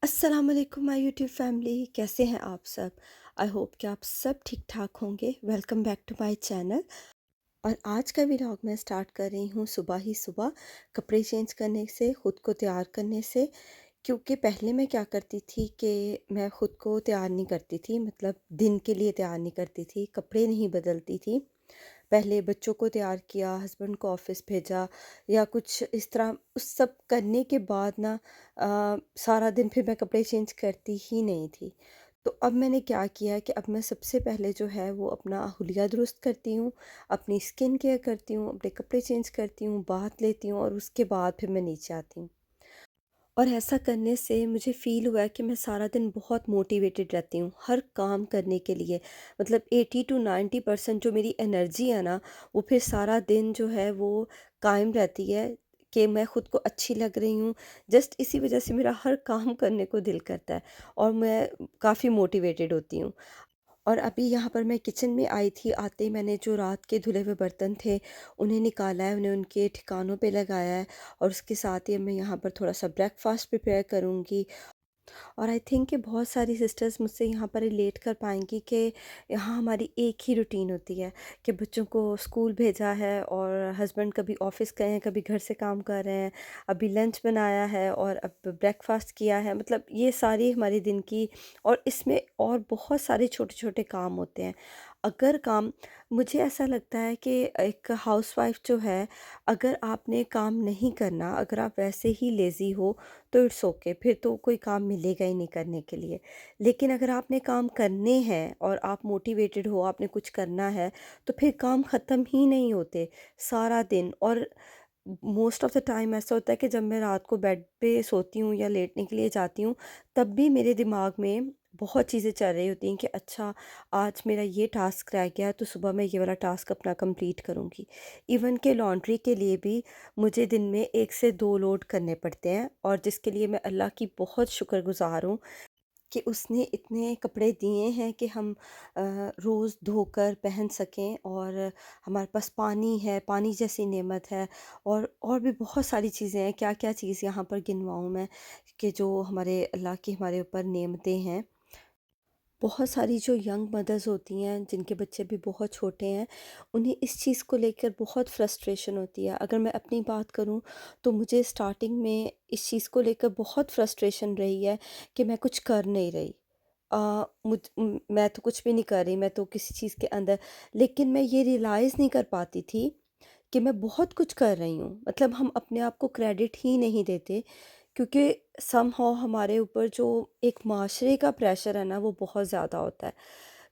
अस्सलाम वालेकुम my YouTube family, कैसे हैं आप सब? आई होप कि आप सब ठीक ठाक होंगे। Welcome back to my channel. और आज का व्लॉग मैं स्टार्ट कर रही हूँ सुबह ही सुबह कपड़े चेंज करने से, ख़ुद को तैयार करने से। क्योंकि पहले मैं क्या करती थी कि मैं ख़ुद को तैयार नहीं करती थी, मतलब दिन के लिए तैयार नहीं करती थी, कपड़े नहीं बदलती थी। पहले बच्चों को तैयार किया, हस्बैंड को ऑफ़िस भेजा या कुछ इस तरह, उस सब करने के बाद ना सारा दिन फिर मैं कपड़े चेंज करती ही नहीं थी। तो अब मैंने क्या किया है कि अब मैं सबसे पहले जो है वो अपना हुलिया दुरुस्त करती हूँ, अपनी स्किन केयर करती हूँ, अपने कपड़े चेंज करती हूँ, बाथ लेती हूँ और उसके बाद फिर मैं नीचे आती हूँ। और ऐसा करने से मुझे फ़ील हुआ है कि मैं सारा दिन बहुत मोटिवेटेड रहती हूँ हर काम करने के लिए। मतलब 80 टू 90% जो मेरी एनर्जी है ना, वो फिर सारा दिन जो है वो कायम रहती है कि मैं ख़ुद को अच्छी लग रही हूँ। जस्ट इसी वजह से मेरा हर काम करने को दिल करता है और मैं काफ़ी मोटिवेटेड होती हूँ। और अभी यहाँ पर मैं किचन में आई थी, आते ही मैंने जो रात के धुले हुए बर्तन थे उन्हें निकाला है, उन्हें उनके ठिकानों पे लगाया है। और उसके साथ ही अब मैं यहाँ पर थोड़ा-सा ब्रेकफ़ास्ट प्रिपेयर करूँगी। और आई थिंक कि बहुत सारी सिस्टर्स मुझसे यहाँ पर रिलेट कर पाएँगी कि यहाँ हमारी एक ही रूटीन होती है कि बच्चों को स्कूल भेजा है और हस्बैंड कभी ऑफ़िस गए हैं, कभी घर से काम कर रहे हैं, अभी लंच बनाया है और अब ब्रेकफ़ास्ट किया है। मतलब ये सारी हमारी दिन की, और इसमें और बहुत सारे छोटे-छोटे काम होते हैं। अगर काम मुझे ऐसा लगता है कि एक हाउसवाइफ़ जो है, अगर आपने काम नहीं करना, अगर आप वैसे ही लेज़ी हो तो इट्स ओके, फिर तो कोई काम मिलेगा ही नहीं करने के लिए। लेकिन अगर आपने काम करने हैं और आप मोटिवेटेड हो, आपने कुछ करना है, तो फिर काम ख़त्म ही नहीं होते सारा दिन। और मोस्ट ऑफ़ द टाइम ऐसा होता है कि जब मैं रात को बेड पे सोती हूँ या लेटने के लिए जाती हूँ, तब भी मेरे दिमाग में बहुत चीज़ें चल रही होती हैं कि अच्छा, आज मेरा ये टास्क रह गया है तो सुबह मैं ये वाला टास्क अपना कंप्लीट करूँगी। इवन के लॉन्ड्री के लिए भी मुझे दिन में 1 से 2 लोड करने पड़ते हैं, और जिसके लिए मैं अल्लाह की बहुत शुक्रगुज़ार हूँ कि उसने इतने कपड़े दिए हैं कि हम रोज़ धोकर पहन सकें। और हमारे पास पानी है, पानी जैसी नेमत है। और भी बहुत सारी चीज़ें हैं, क्या-क्या चीज़ यहाँ पर गिनवाऊँ मैं, कि जो हमारे अल्लाह की हमारे ऊपर नेमतें हैं। बहुत सारी जो यंग मदर्स होती हैं जिनके बच्चे भी बहुत छोटे हैं, उन्हें इस चीज़ को लेकर बहुत फ्रस्ट्रेशन होती है। अगर मैं अपनी बात करूं तो मुझे स्टार्टिंग में इस चीज़ को लेकर बहुत फ्रस्ट्रेशन रही है कि मैं कुछ कर नहीं रही। मैं तो कुछ भी नहीं कर रही, मैं तो किसी चीज़ के अंदर। लेकिन मैं ये रियलाइज़ नहीं कर पाती थी कि मैं बहुत कुछ कर रही हूँ। मतलब हम अपने आप को क्रेडिट ही नहीं देते, क्योंकि समहाउ हमारे ऊपर जो एक माशरे का प्रेशर है ना, वो बहुत ज़्यादा होता है।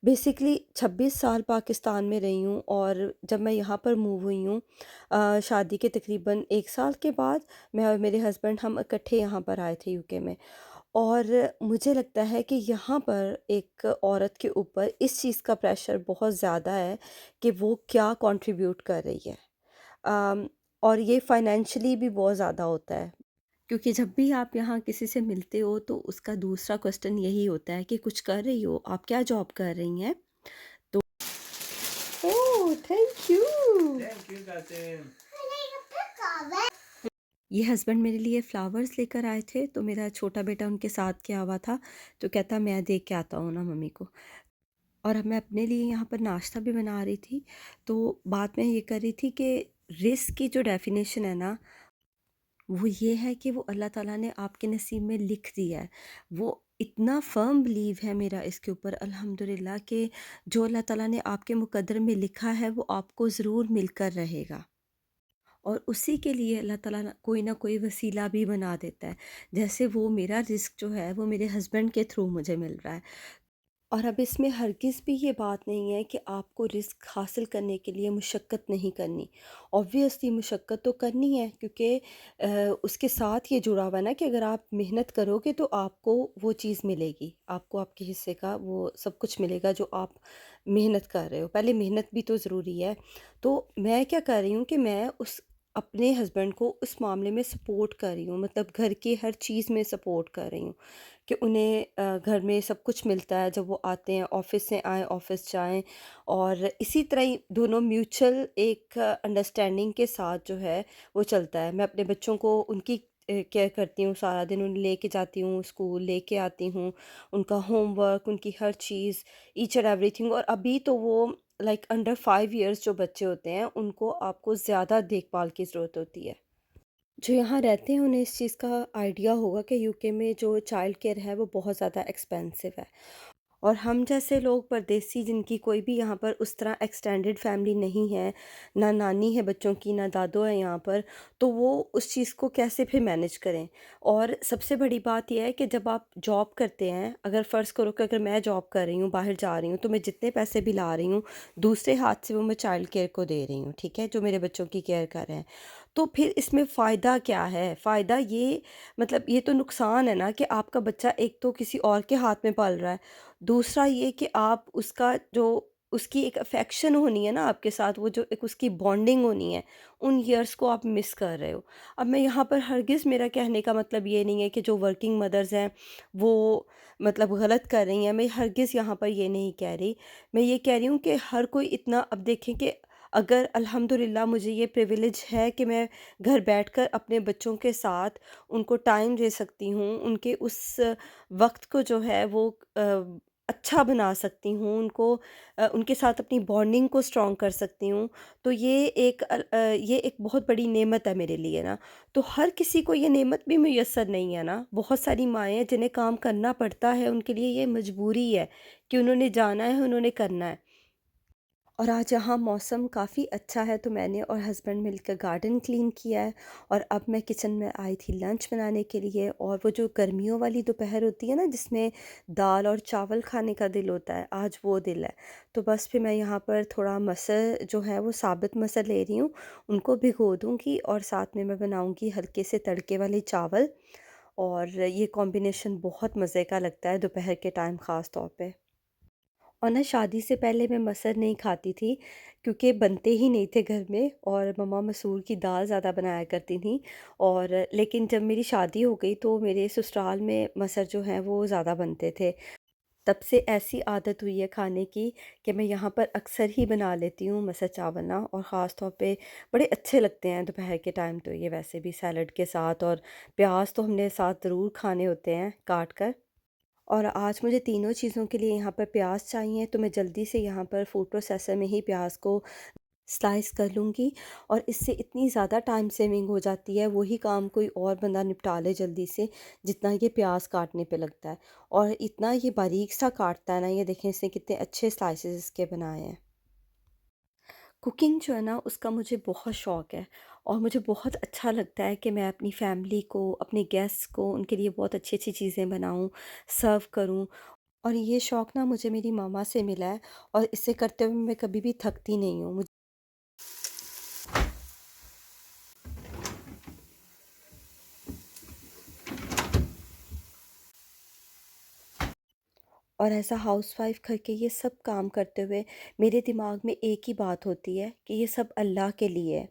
बेसिकली 26 साल पाकिस्तान में रही हूँ, और जब मैं यहाँ पर मूव हुई हूँ शादी के तकरीबन 1 साल के बाद, मैं और मेरे हस्बैंड हम इकट्ठे यहाँ पर आए थे यूके में। और मुझे लगता है कि यहाँ पर एक औरत के ऊपर इस चीज़ का प्रेशर बहुत ज़्यादा है कि वो क्या कंट्रीब्यूट कर रही है। अम, और ये फाइनेंशियली भी बहुत ज़्यादा होता है, क्योंकि जब भी आप यहाँ किसी से मिलते हो तो उसका दूसरा क्वेश्चन यही होता है कि कुछ कर रही हो, आप क्या जॉब कर रही हैं? तो oh thank you. Thank you Qasim. ये हस्बैंड मेरे लिए फ्लावर्स लेकर आए थे, तो मेरा छोटा बेटा उनके साथ गया हुआ था, तो कहता मैं दे के आता हूँ ना मम्मी को। और अब मैं अपने लिए यहाँ पर नाश्ता भी बना रही थी। तो बात मैं ये कर रही थी कि रिस्क की जो डेफिनेशन है ना, वो ये है कि वो अल्लाह ताला ने आपके नसीब में लिख दिया है। वो इतना फ़र्म बिलीव है मेरा इसके ऊपर अल्हम्दुलिल्लाह, कि जो अल्लाह ताला ने आपके मुक़द्दर में लिखा है वो आपको ज़रूर मिलकर रहेगा। और उसी के लिए अल्लाह ताला कोई ना कोई वसीला भी बना देता है। जैसे वो मेरा रिस्क जो है वो मेरे हस्बैंड के थ्रू मुझे मिल रहा है। और अब इसमें हरगिज़ भी ये बात नहीं है कि आपको रिस्क हासिल करने के लिए मुशक्क़त नहीं करनी। ऑब्वियसली मुशक्क़त तो करनी है, क्योंकि उसके साथ ये जुड़ा हुआ है ना कि अगर आप मेहनत करोगे तो आपको वो चीज़ मिलेगी। आपको आपके हिस्से का वो सब कुछ मिलेगा जो आप मेहनत कर रहे हो। पहले मेहनत भी तो ज़रूरी है। तो मैं क्या कर रही हूँ कि मैं उस अपने हस्बैंड को उस मामले में सपोर्ट कर रही हूँ, मतलब घर की हर चीज़ में सपोर्ट कर रही हूँ कि उन्हें घर में सब कुछ मिलता है, जब वो आते हैं ऑफ़िस से आएँ, ऑफ़िस जाएँ। और इसी तरह ही दोनों म्यूचुअल एक अंडरस्टैंडिंग के साथ जो है वो चलता है। मैं अपने बच्चों को उनकी केयर करती हूँ, सारा दिन उन्हें लेके जाती हूँ स्कूल, लेके आती हूँ, उनका होमवर्क, उनकी हर चीज़, ईच एंड एवरीथिंग। और अभी तो वो लाइक अंडर 5 इयर्स जो बच्चे होते हैं, उनको आपको ज़्यादा देखभाल की ज़रूरत होती है। जो यहाँ रहते हैं उन्हें इस चीज़ का आइडिया होगा कि यूके में जो चाइल्ड केयर है वो बहुत ज़्यादा एक्सपेंसिव है। और हम जैसे लोग परदेसी, जिनकी कोई भी यहाँ पर उस तरह एक्सटेंडेड फैमिली नहीं है, ना नानी है बच्चों की, ना दादो है यहाँ पर, तो वो उस चीज़ को कैसे फिर मैनेज करें। और सबसे बड़ी बात यह है कि जब आप जॉब करते हैं, अगर फ़र्ज़ करो कि अगर मैं जॉब कर रही हूँ, बाहर जा रही हूँ, तो मैं जितने पैसे भी ला रही हूँ, दूसरे हाथ से वो मैं चाइल्ड केयर को दे रही हूँ, ठीक है, जो मेरे बच्चों की केयर कर रहे हैं। तो फिर इसमें फ़ायदा क्या है? फ़ायदा ये, मतलब ये तो नुकसान है ना कि आपका बच्चा एक तो किसी और के हाथ में पल रहा है। दूसरा ये कि आप उसका जो उसकी एक अफ़ेक्शन होनी है ना आपके साथ, वो जो एक उसकी बॉन्डिंग होनी है, उन इयर्स को आप मिस कर रहे हो। अब मैं यहाँ पर हरगिज़, मेरा कहने का मतलब ये नहीं है कि जो वर्किंग मदर्स हैं, वो मतलब गलत कर रही हैं। मैं हरगिज़ यहाँ पर ये नहीं कह रही। मैं ये कह रही हूँ कि हर कोई इतना, अब देखें कि अगर अल्हम्दुलिल्लाह मुझे ये प्रिविलेज है कि मैं घर बैठकर अपने बच्चों के साथ उनको टाइम दे सकती हूँ, उनके उस वक़्त को जो है वो अच्छा बना सकती हूँ, उनको उनके साथ अपनी बॉन्डिंग को स्ट्रॉन्ग कर सकती हूँ, तो ये एक बहुत बड़ी नेमत है मेरे लिए ना। तो हर किसी को ये नेमत भी मुयस्सर नहीं है ना। बहुत सारी माएँ हैं जिन्हें काम करना पड़ता है, उनके लिए ये मजबूरी है कि उन्होंने जाना है, उन्होंने करना है। और आज यहाँ मौसम काफ़ी अच्छा है, तो मैंने और हस्बैंड मिलकर गार्डन क्लीन किया है। और अब मैं किचन में आई थी लंच बनाने के लिए। और वो जो गर्मियों वाली दोपहर होती है ना, जिसमें दाल और चावल खाने का दिल होता है, आज वो दिल है। तो बस फिर मैं यहाँ पर थोड़ा मसर जो है वो साबित मसर ले रही हूँ, उनको भिगो दूँगी और साथ में मैं बनाऊँगी हल्के से तड़के वाले चावल। और ये कॉम्बिनेशन बहुत मज़े का लगता है दोपहर के टाइम ख़ास तौर पे। और ना, शादी से पहले मैं मसर नहीं खाती थी, क्योंकि बनते ही नहीं थे घर में, और मम्मा मसूर की दाल ज़्यादा बनाया करती थीं। और लेकिन जब मेरी शादी हो गई तो मेरे ससुराल में मसर जो हैं वो ज़्यादा बनते थे। तब से ऐसी आदत हुई है खाने की कि मैं यहाँ पर अक्सर ही बना लेती हूँ मसर चावल ना। और ख़ास तौर पे बड़े अच्छे लगते हैं दोपहर के टाइम, तो ये वैसे भी सैलड के साथ, और प्याज तो हमने साथ ज़रूर खाने होते हैं काट कर। और आज मुझे तीनों चीज़ों के लिए यहाँ पर प्याज चाहिए, तो मैं जल्दी से यहाँ पर फूड प्रोसेसर में ही प्याज को स्लाइस कर लूँगी। और इससे इतनी ज़्यादा टाइम सेविंग हो जाती है, वही काम कोई और बंदा निपटा ले जल्दी से, जितना ये प्याज काटने पे लगता है। और इतना ये बारीक सा काटता है ना, ये देखें इसने कितने अच्छे स्लाइसेस इसके बनाए हैं। कुकिंग जो है ना, उसका मुझे बहुत शौक़ है। और मुझे बहुत अच्छा लगता है कि मैं अपनी फैमिली को, अपने गेस्ट्स को, उनके लिए बहुत अच्छी-अच्छी चीज़ें बनाऊँ, सर्व करूँ। और ये शौक़ ना मुझे मेरी मामा से मिला है, और इसे करते हुए मैं कभी भी थकती नहीं हूँ। और एज़ अ हाउसवाइफ़ घर के ये सब काम करते हुए मेरे दिमाग में एक ही बात होती है कि ये सब अल्लाह के लिए है।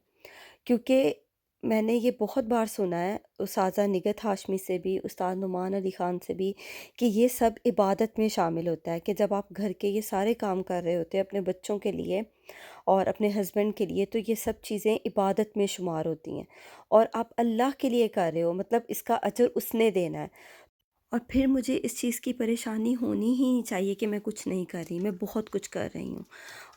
क्योंकि मैंने ये बहुत बार सुना है उस्ताज़ा निगहत हाशमी से भी, उस्ताद नुमान अली ख़ान से भी, कि ये सब इबादत में शामिल होता है, कि जब आप घर के ये सारे काम कर रहे होते हैं अपने बच्चों के लिए और अपने हस्बैंड के लिए, तो ये सब चीज़ें इबादत में शुमार होती हैं। और आप अल्लाह के लिए कर रहे हो, मतलब इसका अजर उसने देना है। और फिर मुझे इस चीज़ की परेशानी होनी ही नहीं चाहिए कि मैं कुछ नहीं कर रही, मैं बहुत कुछ कर रही हूँ।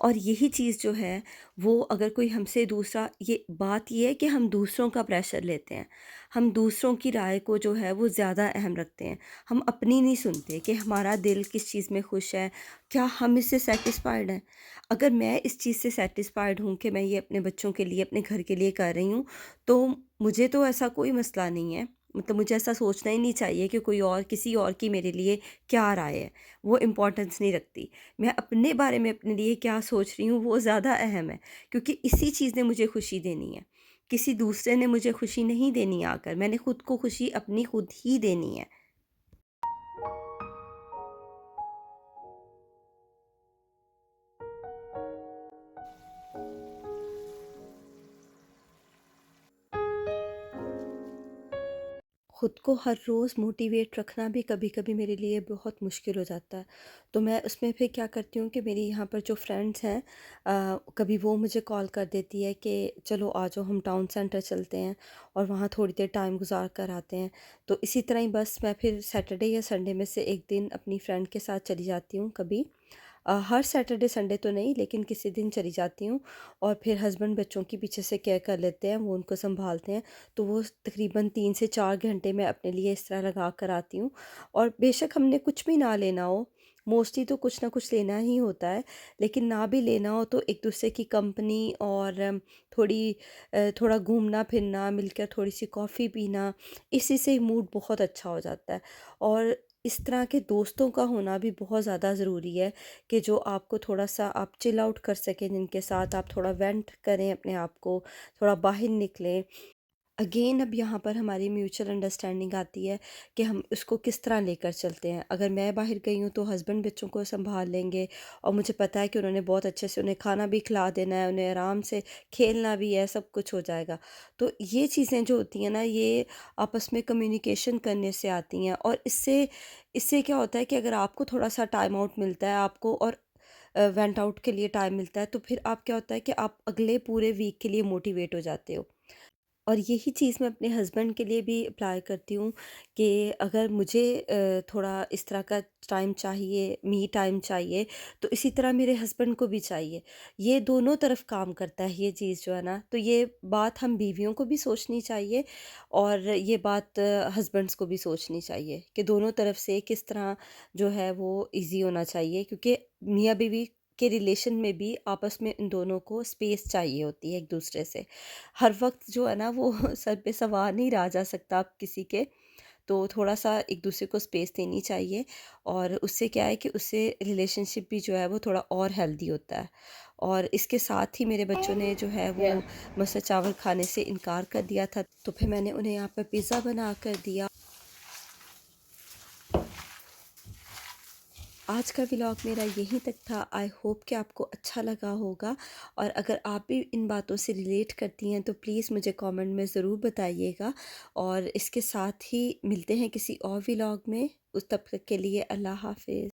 और यही चीज़ जो है, वो अगर कोई हमसे दूसरा, ये बात ये है कि हम दूसरों का प्रेशर लेते हैं। हम दूसरों की राय को जो है वो ज़्यादा अहम रखते हैं। हम अपनी नहीं सुनते कि हमारा दिल किस चीज़ में खुश है, क्या हम इससे सैटिस्फाइड हैं। अगर मैं इस चीज़ से सैटिस्फाइड हूँ कि मैं ये अपने बच्चों के लिए, अपने घर के लिए कर रही हूँ, तो मुझे तो ऐसा कोई मसला नहीं है। मतलब मुझे ऐसा सोचना ही नहीं चाहिए कि कोई और, किसी और की मेरे लिए क्या राय है, वो इम्पोर्टेंस नहीं रखती। मैं अपने बारे में, अपने लिए क्या सोच रही हूँ, वो ज़्यादा अहम है, क्योंकि इसी चीज़ ने मुझे खुशी देनी है। किसी दूसरे ने मुझे खुशी नहीं देनी आकर, मैंने खुद को खुशी अपनी खुद ही देनी है। खुद को हर रोज़ मोटिवेट रखना भी कभी-कभी मेरे लिए बहुत मुश्किल हो जाता है। तो मैं उसमें फिर क्या करती हूँ कि मेरी यहाँ पर जो फ्रेंड्स हैं कभी वो मुझे कॉल कर देती है कि चलो आ जाओ हम टाउन सेंटर चलते हैं और वहाँ थोड़ी देर टाइम गुज़ार कर आते हैं। तो इसी तरह ही बस मैं फिर सैटरडे या संडे में से एक दिन अपनी फ्रेंड के साथ चली जाती हूँ कभी। हर सैटरडे संडे तो नहीं लेकिन किसी दिन चली जाती हूँ और फिर हस्बैंड बच्चों की पीछे से केयर कर लेते हैं, वो उनको सँभालते हैं। तो वो तकरीबन 3 से 4 घंटे मैं अपने लिए इस तरह लगा कर आती हूँ और बेशक हमने कुछ भी ना लेना हो, मोस्टली तो कुछ ना कुछ लेना ही होता है, लेकिन ना भी लेना हो तो एक-दूसरे की कंपनी और थोड़ा घूमना-फिरना, मिलकर थोड़ी-सी कॉफ़ी पीना, इसी से ही मूड बहुत अच्छा हो जाता है। और इस तरह के दोस्तों का होना भी बहुत ज़्यादा ज़रूरी है कि जो आपको थोड़ा-सा आप चिल आउट कर सकें, जिनके साथ आप थोड़ा वेंट करें अपने आप को, थोड़ा बाहर निकलें। अगेन अब यहाँ पर हमारी म्यूचुअल अंडरस्टैंडिंग आती है कि हम उसको किस तरह लेकर चलते हैं। अगर मैं बाहर गई हूँ तो हस्बैंड बच्चों को सँभाल लेंगे और मुझे पता है कि उन्होंने बहुत अच्छे से उन्हें खाना भी खिला देना है, उन्हें आराम से खेलना भी है, सब कुछ हो जाएगा। तो ये चीज़ें जो होती हैं ना, ये आपस में कम्युनिकेशन करने से आती हैं और इससे इससे क्या होता है कि अगर आपको थोड़ा-सा टाइम आउट मिलता है आपको और वेंट आउट के लिए टाइम मिलता है, तो फिर आप क्या होता है कि आप अगले पूरे वीक के लिए मोटिवेट हो जाते हो। और यही चीज़ मैं अपने हस्बैंड के लिए भी अप्लाई करती हूँ कि अगर मुझे थोड़ा इस तरह का टाइम चाहिए, मी टाइम चाहिए, तो इसी तरह मेरे हस्बैंड को भी चाहिए। ये दोनों तरफ काम करता है ये चीज़ जो है ना, तो ये बात हम बीवियों को भी सोचनी चाहिए और ये बात हस्बैंड्स को भी सोचनी चाहिए कि दोनों तरफ से किस तरह जो है वो ईज़ी होना चाहिए क्योंकि मियाँ-बीवी के रिलेशन में भी आपस में इन दोनों को स्पेस चाहिए होती है एक-दूसरे से। हर वक़्त जो है ना वो सर पे सवार नहीं रहा जा सकता आप किसी के, तो थोड़ा-सा एक-दूसरे को स्पेस देनी चाहिए और उससे क्या है कि उससे रिलेशनशिप भी जो है वो थोड़ा और हेल्दी होता है। और इसके साथ ही मेरे बच्चों ने जो है वो Yeah. मुझसे चावल खाने से इनकार कर दिया था, तो फिर मैंने उन्हें यहाँ पे पिज़्ज़ा बना कर दिया। आज का व्लॉग मेरा यहीं तक था। आई होप कि आपको अच्छा लगा होगा और अगर आप भी इन बातों से रिलेट करती हैं तो प्लीज़ मुझे कमेंट में ज़रूर बताइएगा और इसके साथ ही मिलते हैं किसी और व्लॉग में। उस तब तक के लिए अल्लाह हाफ़िज़।